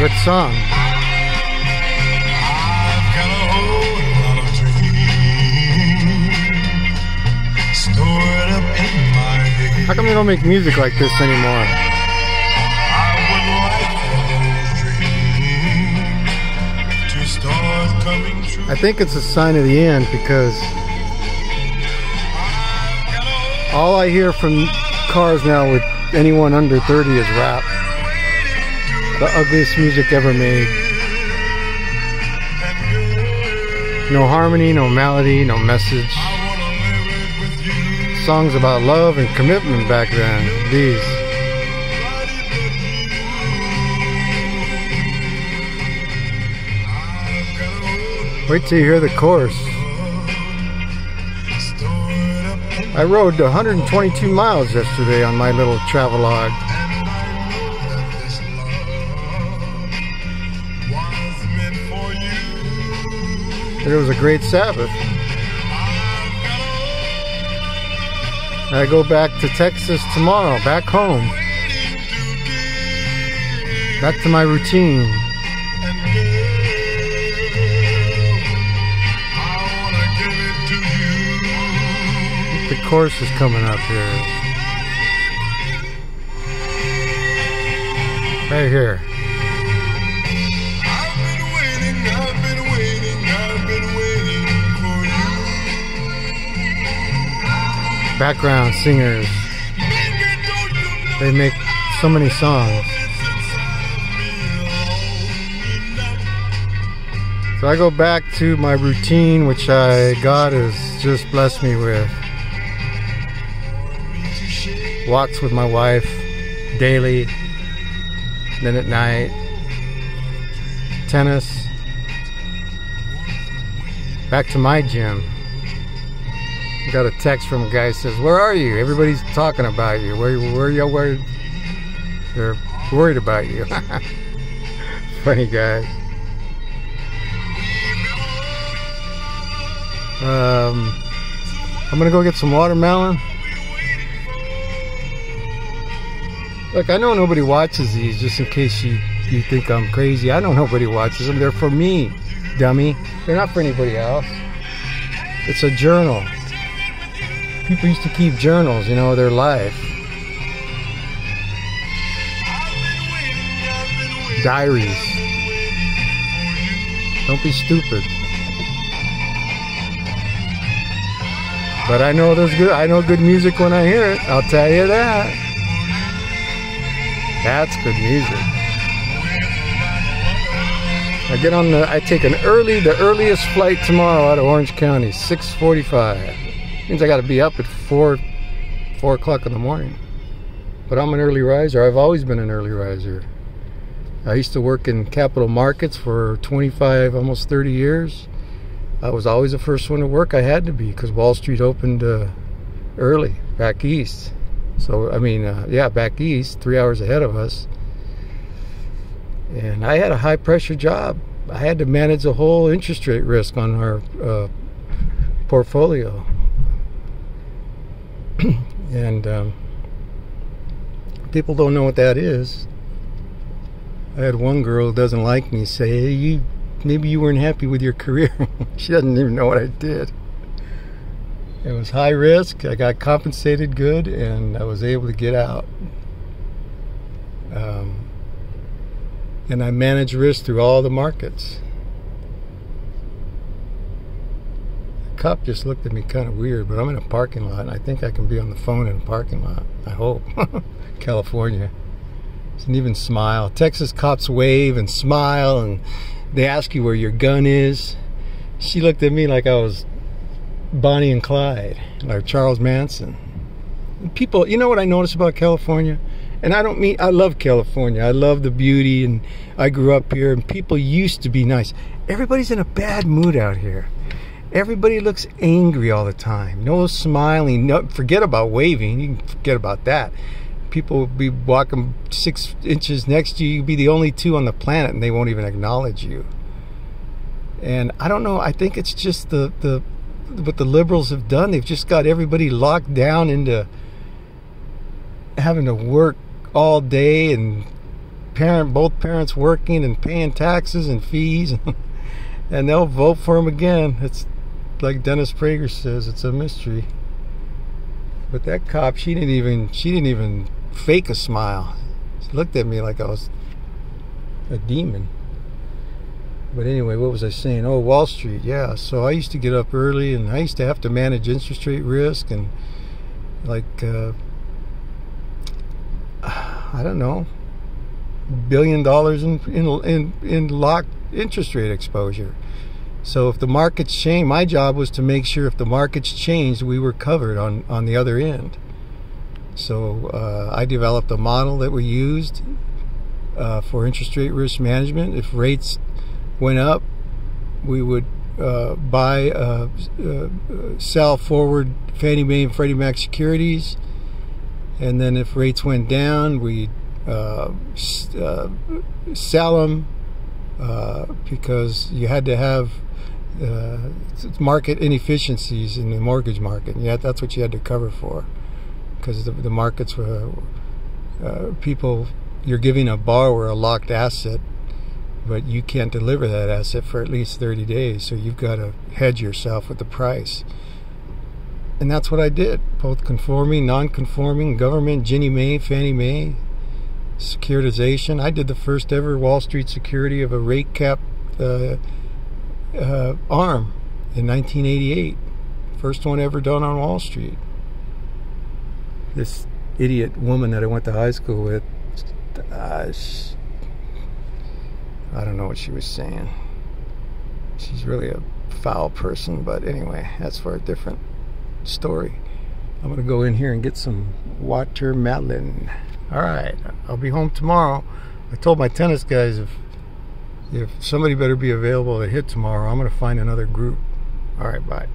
Good song. How come they don't make music like this anymore? I think it's a sign of the end, because all I hear from cars now with anyone under 30 is rap. The ugliest music ever made. No harmony, no melody, no message. Songs about love and commitment back then. These. Wait till you hear the chorus. I rode 122 miles yesterday on my little travelogue. It was a great Sabbath. I go back to Texas tomorrow, back home. Back to my routine. The chorus is coming up here. Right here. Background singers. They make so many songs. So I go back to my routine, which God has just blessed me with. Walks with my wife daily, then at night, tennis, back to my gym. Got a text from a guy who says, "Where are you? Everybody's talking about you. Where they're worried about you." Funny guy. I'm gonna go get some watermelon. Look, I know nobody watches these, just in case you think I'm crazy. I know nobody watches them. They're for me, dummy. They're not for anybody else. It's a journal. People used to keep journals, you know, their life. Diaries. Don't be stupid. But I know good music when I hear it. I'll tell you that. That's good music. I take the earliest flight tomorrow out of Orange County, 6:45. Means I got to be up at 4 o'clock in the morning. But I'm an early riser. I've always been an early riser. I used to work in capital markets for 25, almost 30 years. I was always the first one to work. I had to be, because Wall Street opened early, back east. So, back east, 3 hours ahead of us. And I had a high pressure job. I had to manage the whole interest rate risk on our portfolio. And people don't know what that is. I had one girl who doesn't like me say, "Hey, maybe you weren't happy with your career." She doesn't even know what I did. It was high risk. I got compensated good, and I was able to get out. And I managed risk through all the markets. The cop just looked at me kind of weird, but I'm in a parking lot, and I think I can be on the phone in a parking lot. I hope. California. Doesn't even smile. Texas cops wave and smile, and they ask you where your gun is. She looked at me like I was Bonnie and Clyde, like Charles Manson. People, you know what I notice about California? And I love California. I love the beauty, and I grew up here, and people used to be nice. Everybody's in a bad mood out here. Everybody looks angry all the time. No smiling. No, forget about waving. You can forget about that. People will be walking 6 inches next to you. You'll be the only two on the planet, and they won't even acknowledge you. And I don't know. I think it's just what the liberals have done. They've just got everybody locked down into having to work all day and both parents working and paying taxes and fees, and they'll vote for him again. It's like Dennis Prager says, it's a mystery. But that cop, she didn't even fake a smile. She looked at me like I was a demon. But anyway, what was I saying? Oh, Wall Street, yeah. So I used to get up early, and I used to have to manage interest rate risk, and like I don't know, $1 billion in locked interest rate exposure. So if the markets change, my job was to make sure if the markets changed, we were covered on the other end. So I developed a model that we used for interest rate risk management. If rates went up, we would sell forward Fannie Mae and Freddie Mac securities, and then if rates went down, we'd sell them because you had to have market inefficiencies in the mortgage market. Yeah, that's what you had to cover for, because the markets were people. You're giving a borrower a locked asset, but you can't deliver that asset for at least 30 days, so you've got to hedge yourself with the price. And that's what I did, both conforming, non-conforming, government, Ginnie Mae, Fannie Mae, securitization. I did the first ever Wall Street security of a rate cap arm in 1988. First one ever done on Wall Street. This idiot woman that I went to high school with, I don't know what she was saying. She's really a foul person, but anyway, that's for a different story. I'm gonna go in here and get some watermelon. Alright, I'll be home tomorrow. I told my tennis guys if somebody better be available to hit tomorrow, I'm gonna find another group. Alright, bye.